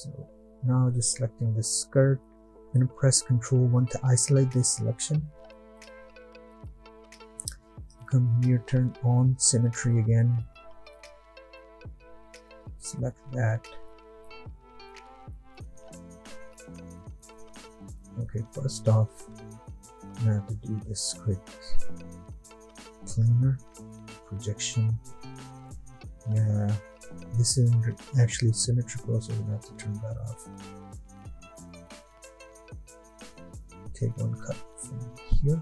So now just selecting this skirt and press Ctrl 1 to isolate this selection. Come here, turn on symmetry again. Select that. Okay, first off, I have to do this quick planar projection. Yeah, this isn't actually symmetrical, so we have to turn that off. Take one cut from here.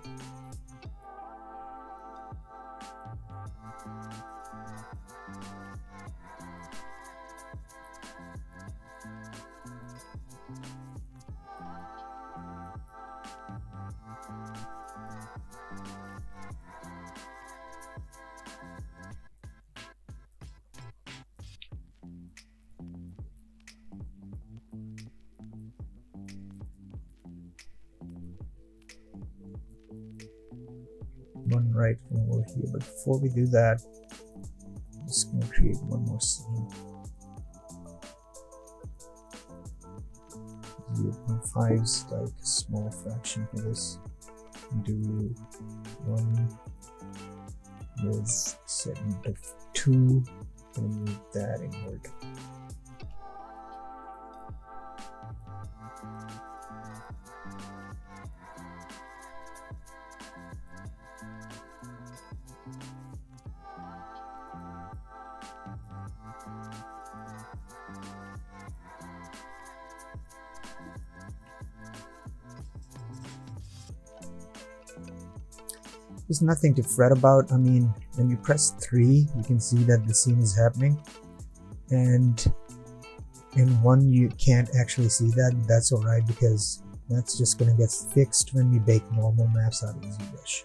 One right from over here, but before we do that, I'm just going to create one more scene. 0.5 is like a small fraction for this. Do one with segment of 2 and move that inward. There's nothing to fret about. I mean, when you press 3, you can see that the scene is happening, and in 1 you can't actually see that. That's alright, because that's just gonna get fixed when we bake normal maps out of ZBrush.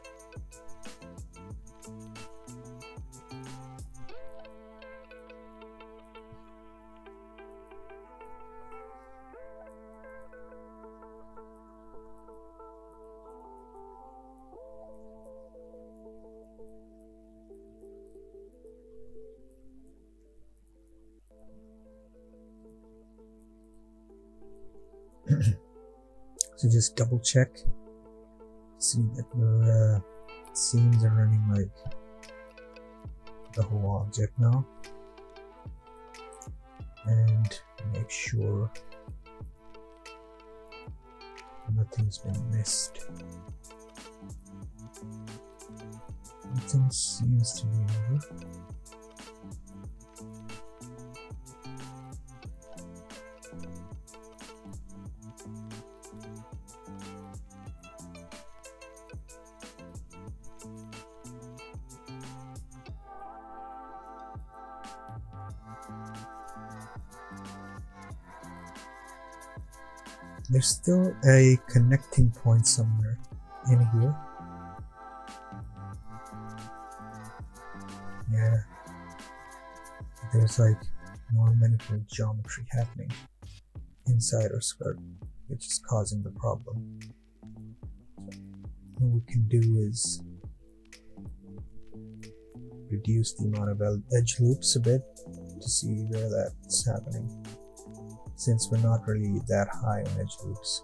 So just double check, see that your scenes are running like the whole object now, and make sure nothing's been missed. Nothing seems to be over. There's still a connecting point somewhere in here. Yeah, there's like non-manifold geometry happening inside our skirt, which is causing the problem. So what we can do is reduce the amount of edge loops a bit to see where that's happening, since we're not really that high on edge loops.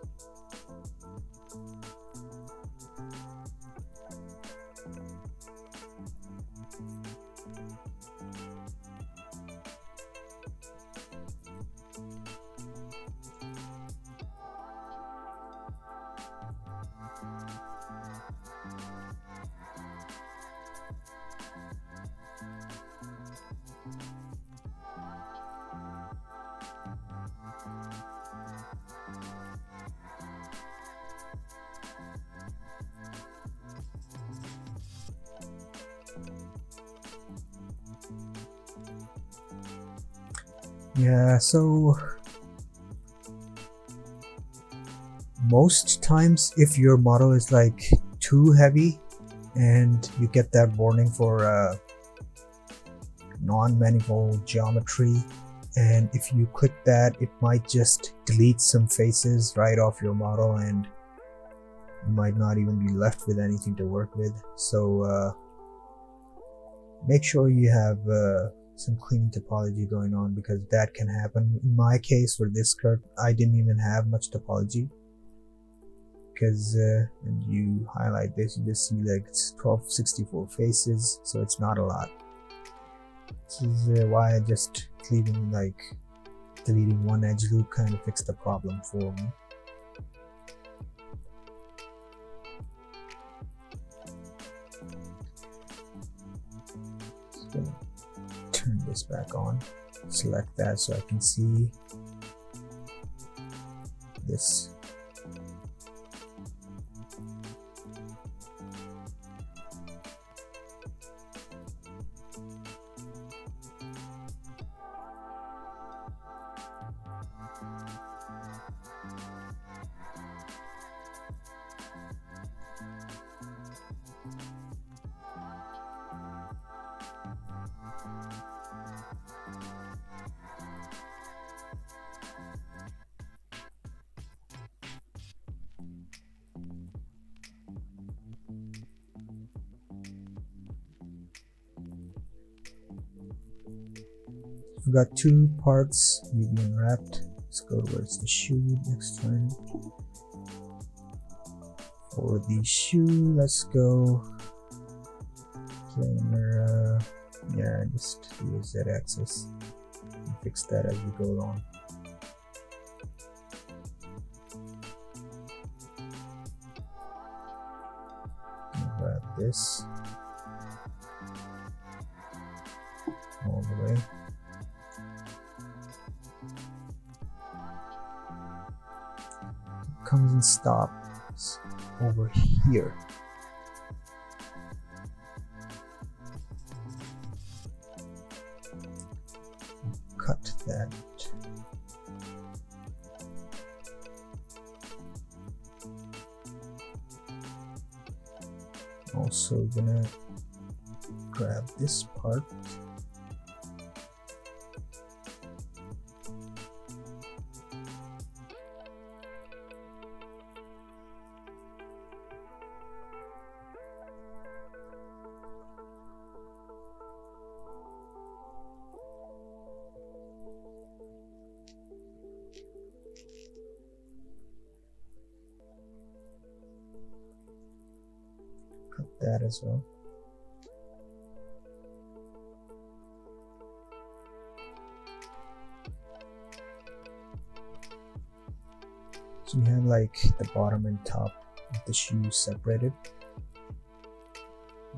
Yeah, so most times if your model is like too heavy and you get that warning for non-manifold geometry, and if you click that, it might just delete some faces right off your model and you might not even be left with anything to work with. So make sure you have some clean topology going on, because that can happen. In my case, for this skirt, I didn't even have much topology, because when you highlight this, you just see like it's 1264 faces, so it's not a lot. This is why I just deleting one edge loop kind of fixed the problem for me. Just gonna turn this back on, select that so I can see this. We've got two parts UV unwrapped. Let's go towards the shoe next turn. For the shoe, let's go planar, yeah, just do a Z-axis and fix that as we go along. Grab this all the way. Comes and stops over here. Cut that. Also gonna grab this part. Cut that as well. So we have like the bottom and top of the shoe separated,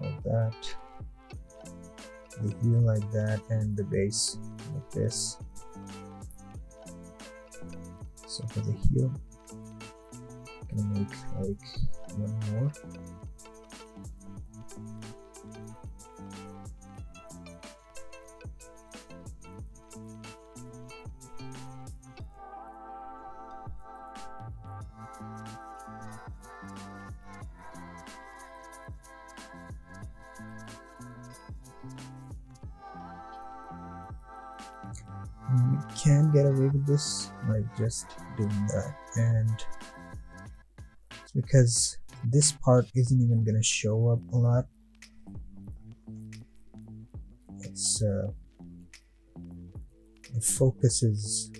like that, the heel like that, and the base like this. So for the heel, I'm gonna make like one more. You can get away with this by just doing that, and it's because this part isn't even going to show up a lot. It's the focus is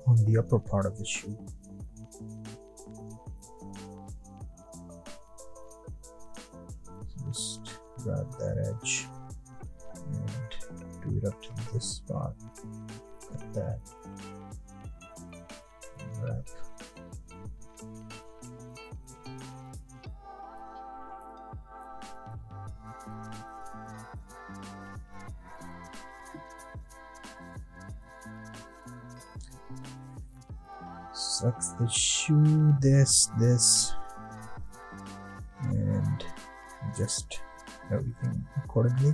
on the upper part of the shoe. So just grab that edge and do it up to this spot. Cut that. And wrap. Sucks the shoe, this, and adjust everything accordingly.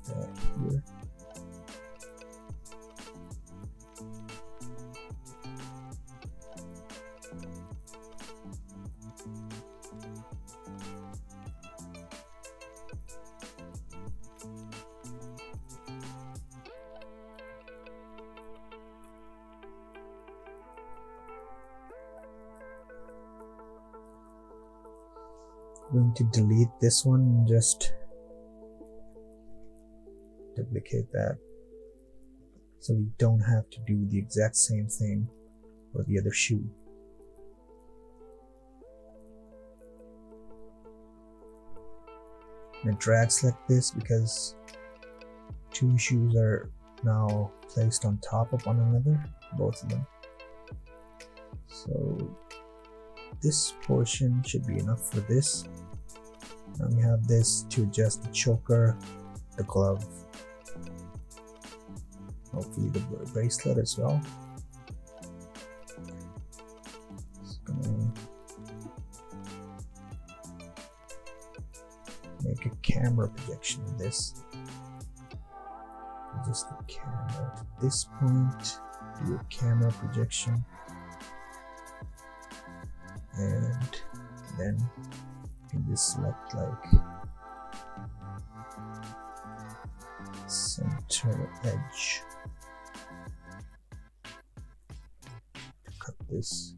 That here. I'm going to delete this one and just duplicate that, so we don't have to do the exact same thing for the other shoe. And drag select this because two shoes are now placed on top of one another, both of them. So this portion should be enough for this. Now we have this to adjust the choker, the glove, hopefully the bracelet as well. Just gonna make a camera projection of this. Just the camera to this point, do a camera projection, and then you can just select like center edge to cut this.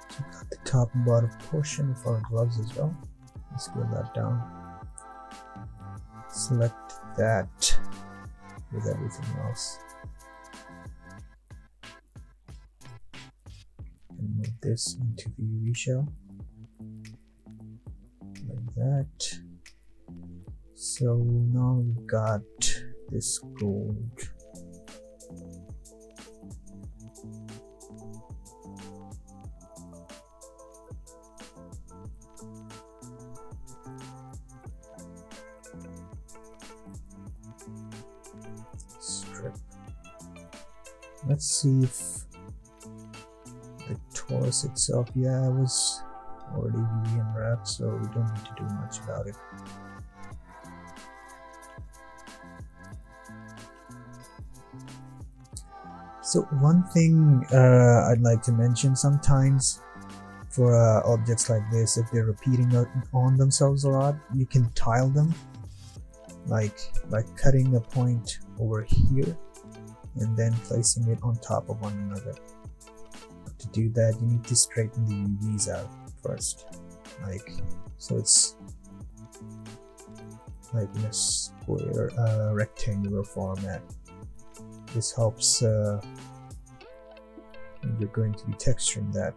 So we got the top and bottom portion of our gloves as well. Let's scale that down. Select that with everything else. And move this into the UV shell. Like that. So now we've got this gold. Strip. Let's see if the torus itself, yeah, it was already UV Unwrapped, so we don't need to do much about it. So one thing I'd like to mention, sometimes for objects like this, if they're repeating on themselves a lot, you can tile them, like by cutting a point over here and then placing it on top of one another. To do that, you need to straighten the UVs out first, like so it's like in a square rectangular format. This helps when you're going to be texturing that.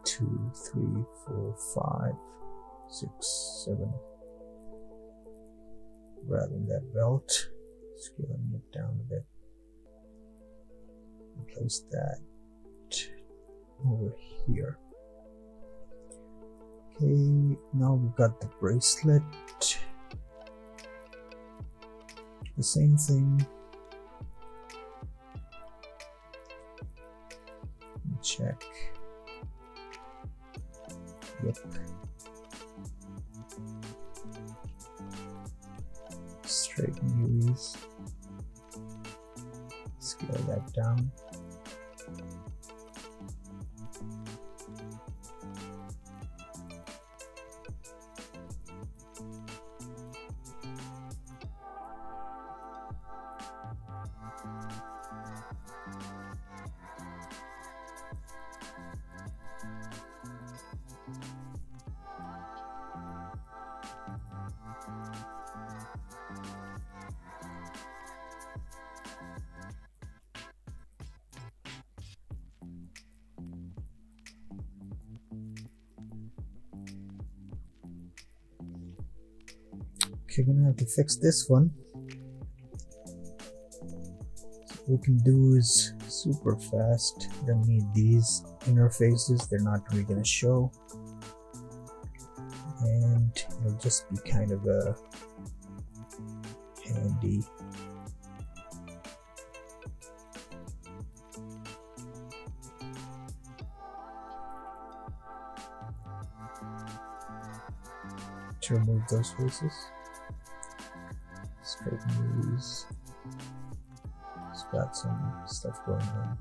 2, 3, 4, 5, 6, 7. Grabbing that belt, scaling it down a bit. Place that over here. Okay, now we've got the bracelet. The same thing. Check. Yep. Straighten these. Scale that down. Okay, we're gonna have to fix this one. So what we can do is super fast. Don't need these interfaces, they're not really gonna show. And it'll just be kind of a handy. To remove those faces. Straighten these. It's got some stuff going on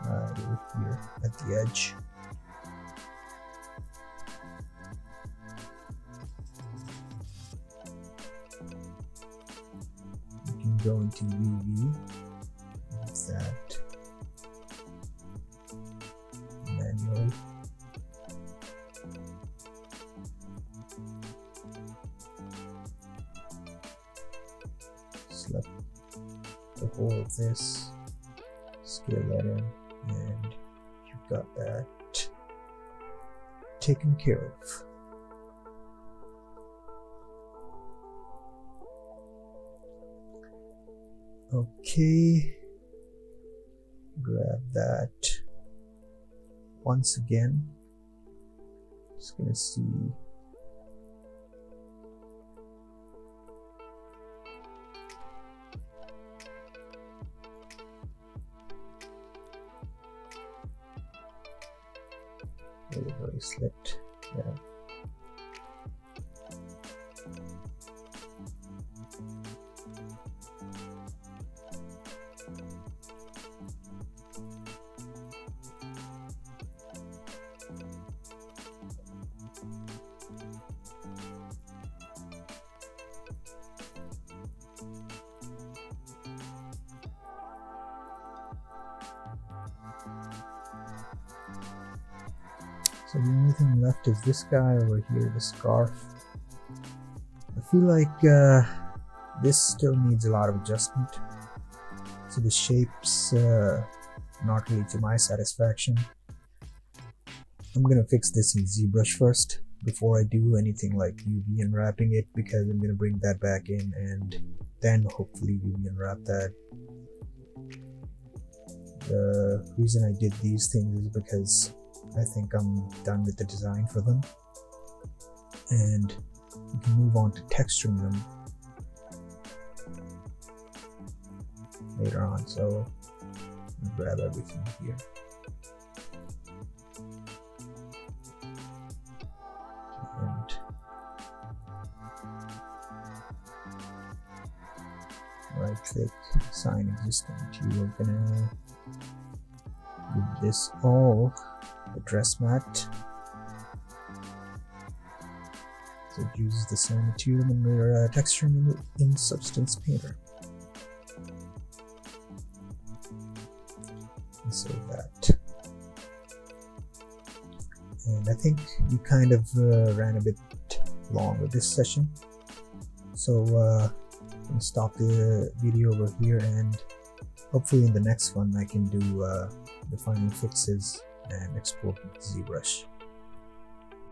over here at the edge. You can go into UV with that manually. Select the whole of this, scale that in, and you've got that taken care of. Okay, grab that once again. Just gonna see. The bracelet, yeah. So the only thing left is this guy over here, the scarf. I feel like this still needs a lot of adjustment. So the shape's not really to my satisfaction. I'm gonna fix this in ZBrush first before I do anything like UV unwrapping it, because I'm gonna bring that back in and then hopefully UV unwrap that. The reason I did these things is because I think I'm done with the design for them, and we can move on to texturing them later on. So I'll grab everything here. And right click, assign existing to. We're gonna give this all address mat, so it uses the same material, and we're texturing it in Substance Painter. And save that. And I think we kind of ran a bit long with this session, so I'm gonna stop the video over here, and hopefully in the next one I can do the final fixes and export with ZBrush.